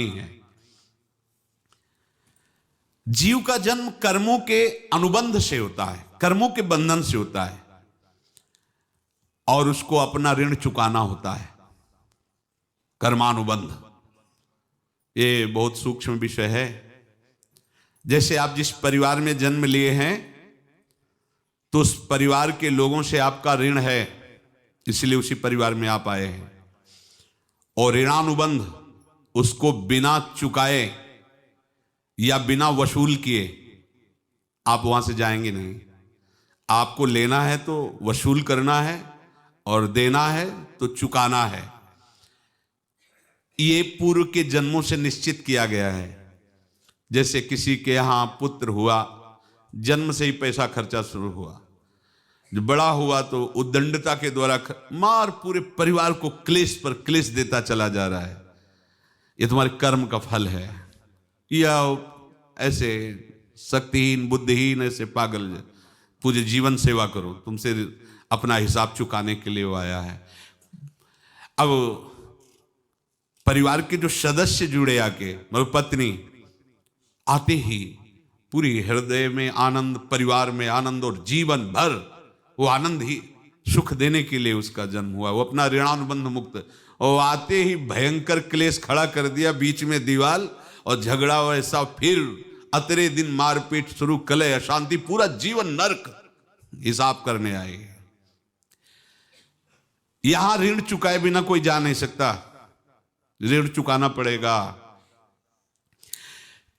है। जीव का जन्म कर्मों के अनुबंध से होता है, कर्मों के बंधन से होता है, और उसको अपना ऋण चुकाना होता है। कर्मानुबंध ये बहुत सूक्ष्म विषय है। जैसे आप जिस परिवार में जन्म लिए हैं तो उस परिवार के लोगों से आपका ऋण है, इसलिए उसी परिवार में आप आए हैं। और ऋणानुबंध उसको बिना चुकाए या बिना वसूल किए आप वहां से जाएंगे नहीं। आपको लेना है तो वसूल करना है, और देना है तो चुकाना है। ये पूर्व के जन्मों से निश्चित किया गया है। जैसे किसी के यहां पुत्र हुआ, जन्म से ही पैसा खर्चा शुरू हुआ, जो बड़ा हुआ तो उद्दंडता के द्वारा मार पूरे परिवार को क्लेश पर क्लेश देता चला जा रहा है। ये तुम्हारे कर्म का फल है। या ऐसे शक्तिहीन बुद्धिहीन ऐसे पागल पूरे जीवन सेवा करो, तुमसे अपना हिसाब चुकाने के लिए वो आया है। अब परिवार के जो सदस्य जुड़े आके, मतलब पत्नी आते ही पूरी हृदय में आनंद, परिवार में आनंद, और जीवन भर वो आनंद ही सुख देने के लिए उसका जन्म हुआ। वो अपना ऋणानुबंध मुक्त, और आते ही भयंकर क्लेश खड़ा कर दिया, बीच में दीवाल और झगड़ा वैसा, फिर अतरे दिन मारपीट शुरू, कलह अशांति, पूरा जीवन नरक हिसाब करने आए। यहां ऋण चुकाए बिना कोई जा नहीं सकता, ऋण चुकाना पड़ेगा।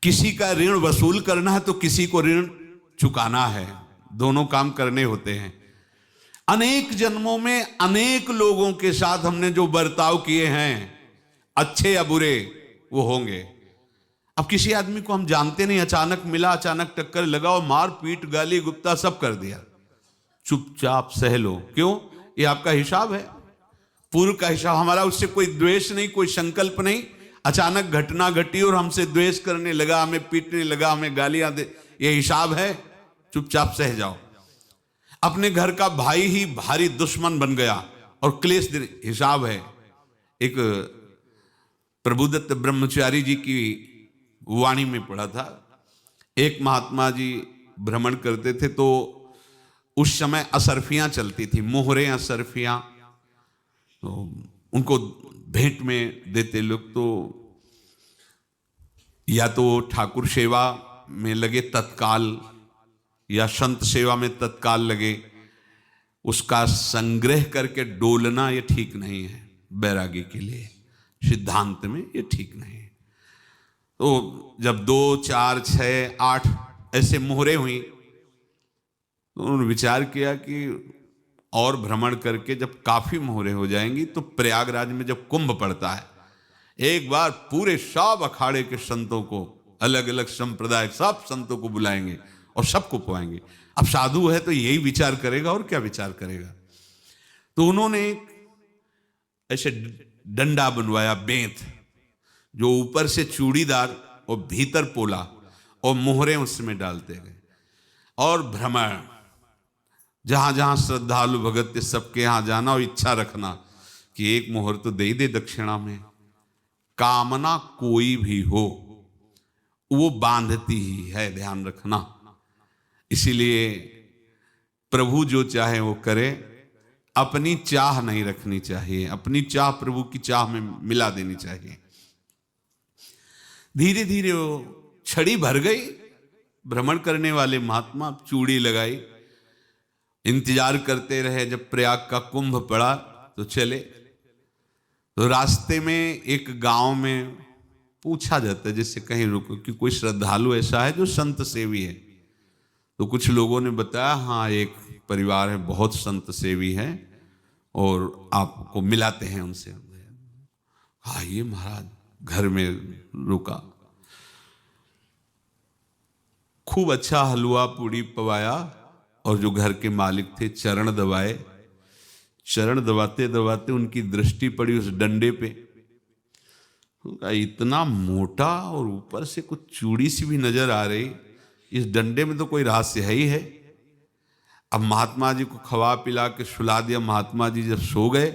किसी का ऋण वसूल करना है तो किसी को ऋण चुकाना है, दोनों काम करने होते हैं। अनेक जन्मों में अनेक लोगों के साथ हमने जो बर्ताव किए हैं, अच्छे या बुरे, वो होंगे। अब किसी आदमी को हम जानते नहीं, अचानक मिला, अचानक टक्कर लगा और मार पीट गाली गुप्ता सब कर दिया, चुपचाप सह लो। क्यों? ये आपका हिसाब है, पूर्व का हिसाब। हमारा उससे कोई द्वेष नहीं, कोई संकल्प नहीं। अचानक घटना घटी और हमसे द्वेष करने लगा, हमें पीटने लगा, हमें गालियां दे, ये हिसाब है, चुपचाप सह जाओ। अपने घर का भाई ही भारी दुश्मन बन गया और क्लेश दे, हिसाब है। एक प्रभुदत्त ब्रह्मचारी जी की वाणी में पढ़ा था, एक महात्मा जी भ्रमण करते थे तो उस समय असरफियां चलती थी, मोहरे असरफियां, तो उनको भेंट में देते लोग। तो या तो ठाकुर सेवा में लगे तत्काल, या संत सेवा में तत्काल लगे, उसका संग्रह करके डोलना ये ठीक नहीं है। बैरागी के लिए सिद्धांत में ये ठीक नहीं है। तो जब 2, 4, 6, 8 ऐसे मोहरे हुई तो उन्होंने विचार किया कि और भ्रमण करके जब काफी मोहरे हो जाएंगी तो प्रयागराज में जब कुंभ पड़ता है, एक बार पूरे सब अखाड़े के संतों को, अलग अलग संप्रदाय सब संतों को बुलाएंगे और सबको पवाएंगे। अब साधु है तो यही विचार करेगा, और क्या विचार करेगा। तो उन्होंने ऐसे डंडा बनवाया, बेंत, जो ऊपर से चूड़ीदार और भीतर पोला, और मोहरे उसमें डालते गए। और भ्रमण, जहां जहां श्रद्धालु भगत सबके यहां जाना और इच्छा रखना कि एक मोहर तो दे दे दक्षिणा में। कामना कोई भी हो वो बांधती ही है, ध्यान रखना। इसीलिए प्रभु जो चाहे वो करे, अपनी चाह नहीं रखनी चाहिए, अपनी चाह प्रभु की चाह में मिला देनी चाहिए। धीरे धीरे वो छड़ी भर गई। भ्रमण करने वाले महात्मा चूड़ी लगाई, इंतजार करते रहे। जब प्रयाग का कुंभ पड़ा तो चले। तो रास्ते में एक गांव में पूछा जाता है, जैसे कहीं रुको कि कोई श्रद्धालु ऐसा है जो संत सेवी है। तो कुछ लोगों ने बताया, हाँ एक परिवार है, बहुत संत सेवी है, और आपको मिलाते हैं उनसे। हाँ ये महाराज घर में रुका, खूब अच्छा हलवा पूड़ी पवाया, और जो घर के मालिक थे चरण दबाए। चरण दबाते दबाते उनकी दृष्टि पड़ी उस डंडे पे। इतना मोटा और ऊपर से कुछ चूड़ी सी भी नजर आ रही, इस डंडे में तो कोई रहस्य है ही है। अब महात्मा जी को खवा पिला के सुला दिया। महात्मा जी जब सो गए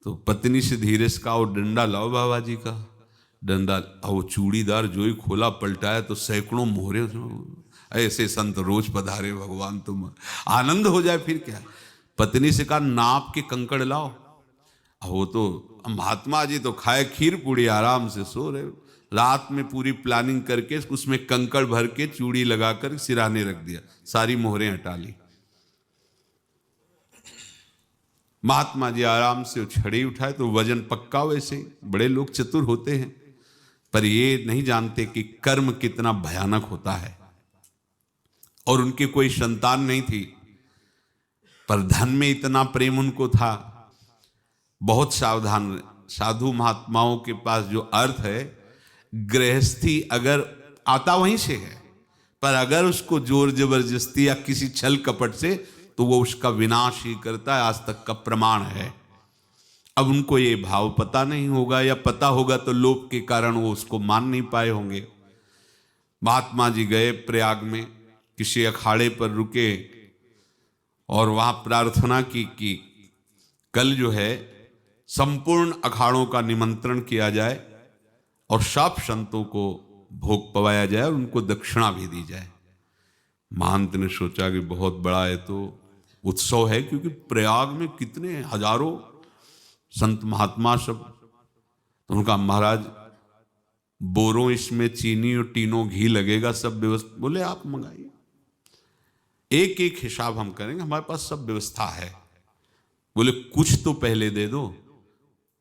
तो पत्नी से धीरे से कहा, वो डंडा लाओ बाबा जी का। डंडा, और वो चूड़ीदार जो ही खोला पलटाया तो सैकड़ों मोहरे। ऐसे संत रोज पधारे भगवान, तुम आनंद हो जाए फिर क्या। पत्नी से कहा नाप के कंकड़ लाओ। वो तो महात्मा जी तो खाए खीर पूड़ी, आराम से सो रहे। रात में पूरी प्लानिंग करके उसमें कंकड़ भर के चूड़ी लगाकर सिराने रख दिया, सारी मोहरें हटा ली। महात्मा जी आराम से छड़ी उठाए तो वजन पक्का। वैसे बड़े लोग चतुर होते हैं, पर ये नहीं जानते कि कर्म कितना भयानक होता है। और उनकी कोई संतान नहीं थी, पर धन में इतना प्रेम उनको था। बहुत सावधान। साधु महात्माओं के पास जो अर्थ है, गृहस्थी अगर आता वहीं से है, पर अगर उसको जोर जबरदस्ती या किसी छल कपट से, तो वो उसका विनाश ही करता है। आज तक का प्रमाण है। अब उनको ये भाव पता नहीं होगा, या पता होगा तो लोभ के कारण वो उसको मान नहीं पाए होंगे। महात्मा जी गए प्रयाग में, किसी अखाड़े पर रुके और वहां प्रार्थना की कि कल जो है संपूर्ण अखाड़ों का निमंत्रण किया जाए और सब संतों को भोग पवाया जाए और उनको दक्षिणा भी दी जाए। महंत ने सोचा कि बहुत बड़ा है तो उत्सव है, क्योंकि प्रयाग में कितने हजारों संत महात्मा सब। तो उनका महाराज बोरों इसमें चीनी और टीनों घी लगेगा, सब व्यवस्था। बोले आप मंगाइए, एक एक हिसाब हम करेंगे, हमारे पास सब व्यवस्था है। बोले कुछ तो पहले दे दो,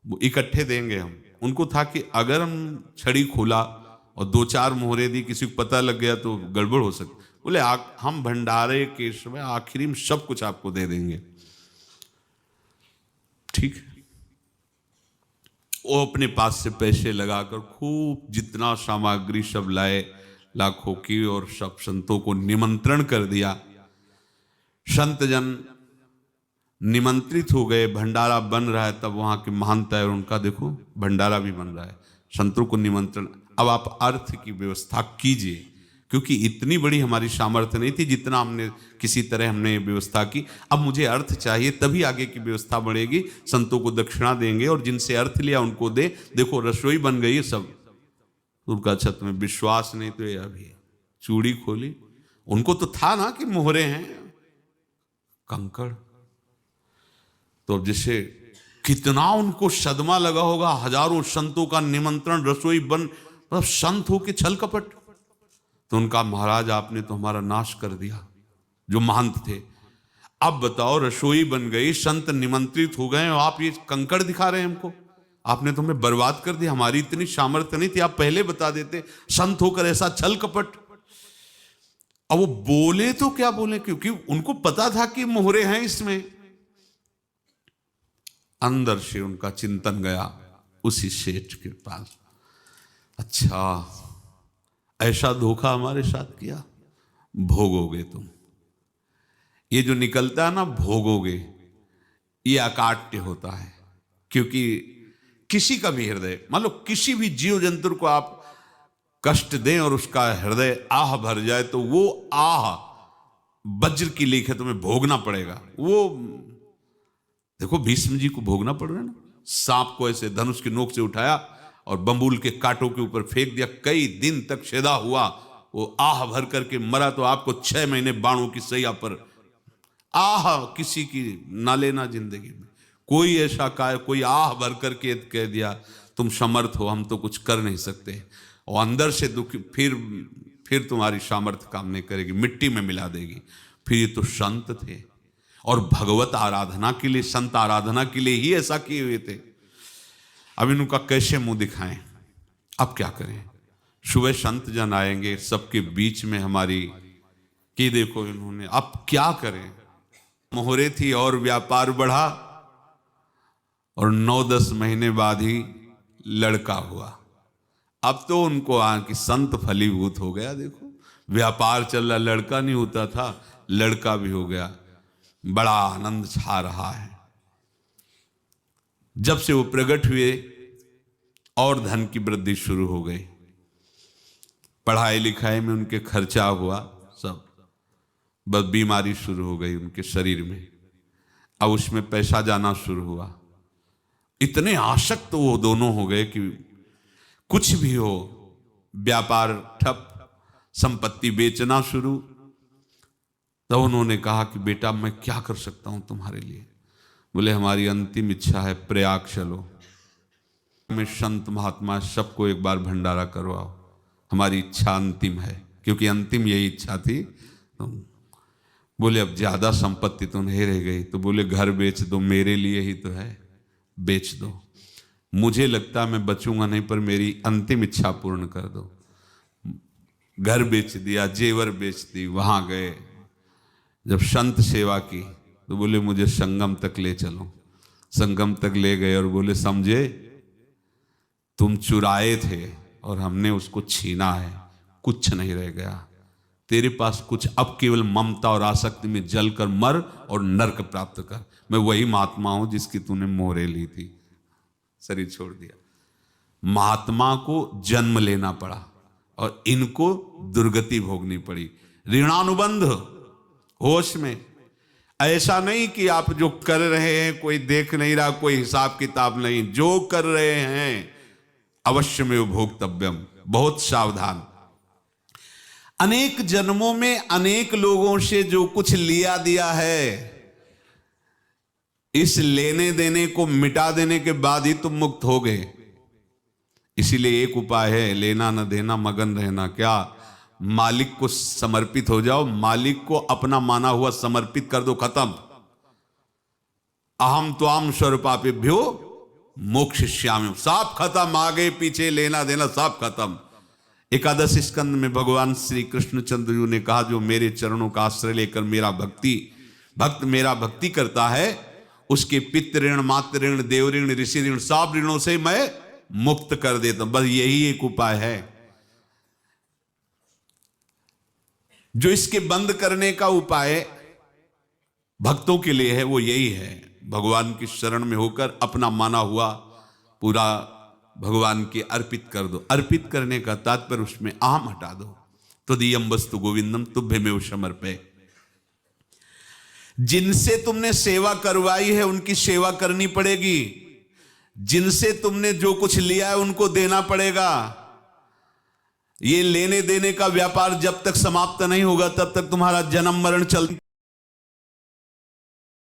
वो इकट्ठे देंगे हम। उनको था कि अगर हम छड़ी खोला और दो चार मोहरे दी, किसी को पता लग गया तो गड़बड़ हो सकती। बोले हम भंडारे के समय आखिरी में सब कुछ आपको दे देंगे। ठीक है। वो अपने पास से पैसे लगाकर खूब जितना सामग्री सब लाए, लाखों की, और सब संतों को निमंत्रण कर दिया। संत जन निमंत्रित हो गए, भंडारा बन रहा है। तब वहां के महंत है, उनका देखो भंडारा भी बन रहा है, संतों को निमंत्रण। अब आप अर्थ की व्यवस्था कीजिए, क्योंकि इतनी बड़ी हमारी सामर्थ्य नहीं थी जितना हमने किसी तरह हमने व्यवस्था की। अब मुझे अर्थ चाहिए, तभी आगे की व्यवस्था बढ़ेगी। संतों को दक्षिणा देंगे और जिनसे अर्थ लिया उनको दे। देखो रसोई बन गई सब। उनका छत में विश्वास नहीं तो ये अभी चूड़ी खोली। उनको तो था ना कि मोहरे हैं, कंकड़। तो अब जैसे कितना उनको सदमा लगा होगा, हजारों संतों का निमंत्रण, रसोई बन, मतलब संत हो के छल कपट। तो उनका महाराज आपने तो हमारा नाश कर दिया, जो महंत थे। अब बताओ रसोई बन गई, संत निमंत्रित हो गए और आप ये कंकड़ दिखा रहे हैं हमको। आपने तो हमें बर्बाद कर दिया, हमारी इतनी सामर्थ्य नहीं थी, आप पहले बता देते। संत होकर ऐसा छल कपट। अब वो बोले तो क्या बोले, क्योंकि उनको पता था कि मोहरे हैं इसमें। अंदर से उनका चिंतन गया उसी सेठ के पास, अच्छा ऐसा धोखा हमारे साथ किया, भोगोगे तुम। ये जो निकलता है ना भोगोगे, ये अकाट्य होता है। क्योंकि किसी का भी हृदय, मान लो किसी भी जीव जंतु को आप कष्ट दें और उसका हृदय आह भर जाए, तो वो आह वज्र की लेख है, तुम्हें भोगना पड़ेगा। वो देखो भीष्म जी को भोगना पड़ रहा है ना। सांप को ऐसे धनुष की नोक से उठाया और बंबूल के कांटों के ऊपर फेंक दिया, कई दिन तक शेदा हुआ, वो आह भर करके मरा। तो आपको 6 महीने बाणों की सैया पर आह किसी की ना लेना जिंदगी में। कोई ऐसा कोई आह भर करके कह दिया तुम समर्थ हो, हम तो कुछ कर नहीं सकते, और अंदर से दुखी, फिर तुम्हारी सामर्थ्य काम नहीं करेगी, मिट्टी में मिला देगी। फिर ये तो संत थे और भगवत आराधना के लिए, संत आराधना के लिए ही ऐसा किए हुए थे। अब इनका कैसे मुंह दिखाएं, अब क्या करें। सुबह संत जन आएंगे, सबके बीच में हमारी कि देखो इन्होंने, अब क्या करें। मोहरे थी और व्यापार बढ़ा, और 9-10 महीने बाद ही लड़का हुआ। अब तो उनको कि संत फलीभूत हो गया। देखो व्यापार चल रहा, लड़का नहीं होता था, लड़का भी हो गया, बड़ा आनंद छा रहा है। जब से वो प्रकट हुए और धन की वृद्धि शुरू हो गई, पढ़ाई लिखाई में उनके खर्चा हुआ सब, बस बीमारी शुरू हो गई उनके शरीर में। अब उसमें पैसा जाना शुरू हुआ। इतने आसक्त वो दोनों हो गए कि कुछ भी हो, व्यापार ठप, संपत्ति बेचना शुरू। तो उन्होंने कहा कि बेटा मैं क्या कर सकता हूं तुम्हारे लिए? बोले हमारी अंतिम इच्छा है, प्रयाग चलो, में संत महात्मा सबको एक बार भंडारा करवाओ, हमारी इच्छा अंतिम है। क्योंकि अंतिम यही इच्छा थी। तो बोले अब ज्यादा संपत्ति तो नहीं रह गई। तो बोले घर बेच दो, मेरे लिए ही तो है, बेच दो। मुझे लगता मैं बचूंगा नहीं, पर मेरी अंतिम इच्छा पूर्ण कर दो। घर बेच दिया, जेवर बेच दी। वहां गए, जब संत सेवा की तो बोले मुझे संगम तक ले चलो। संगम तक ले गए और बोले समझे तुम चुराए थे और हमने उसको छीना है, कुछ नहीं रह गया तेरे पास कुछ, अब केवल ममता और आसक्ति में जलकर मर और नरक प्राप्त कर। मैं वही महात्मा हूं जिसकी तूने मोहरे ली थी, शरीर छोड़ दिया। महात्मा को जन्म लेना पड़ा और इनको दुर्गति भोगनी पड़ी। ऋणानुबंध, होश में। ऐसा नहीं कि आप जो कर रहे हैं कोई देख नहीं रहा, कोई हिसाब किताब नहीं, जो कर रहे हैं अवश्य में भोक्तव्यम, बहुत सावधान। अनेक जन्मों में अनेक लोगों से जो कुछ लिया दिया है, इस लेने देने को मिटा देने के बाद ही तुम मुक्त हो गए। इसीलिए एक उपाय है, लेना न देना, मगन रहना। क्या? मालिक को समर्पित हो जाओ, मालिक को अपना माना हुआ समर्पित कर दो, खत्म। अहम त्वाम स्वरूपापेभ्यो मोक्षयिष्यामि, सब खत्म। आगे पीछे लेना देना सब खत्म। एकादश स्कंद में भगवान श्री कृष्णचंद्र जी ने कहा जो मेरे चरणों का आश्रय लेकर भक्त मेरा भक्ति करता है, उसके पितृ ऋण, मातृ ऋण, देव ऋण, ऋषि ऋण, सब ऋणों से मैं मुक्त कर देता हूं। बस यही एक उपाय है जो इसके बंद करने का उपाय भक्तों के लिए है, वो यही है, भगवान की शरण में होकर अपना माना हुआ पूरा भगवान के अर्पित कर दो। अर्पित करने का तात्पर्य उसमें अहम हटा दो। त्वदीयं वस्तु गोविंदम तुभ्यमेव समर्पये। जिनसे तुमने सेवा करवाई है उनकी सेवा करनी पड़ेगी, जिनसे तुमने जो कुछ लिया है उनको देना पड़ेगा। ये लेने देने का व्यापार जब तक समाप्त नहीं होगा तब तक तुम्हारा जन्म मरण चलता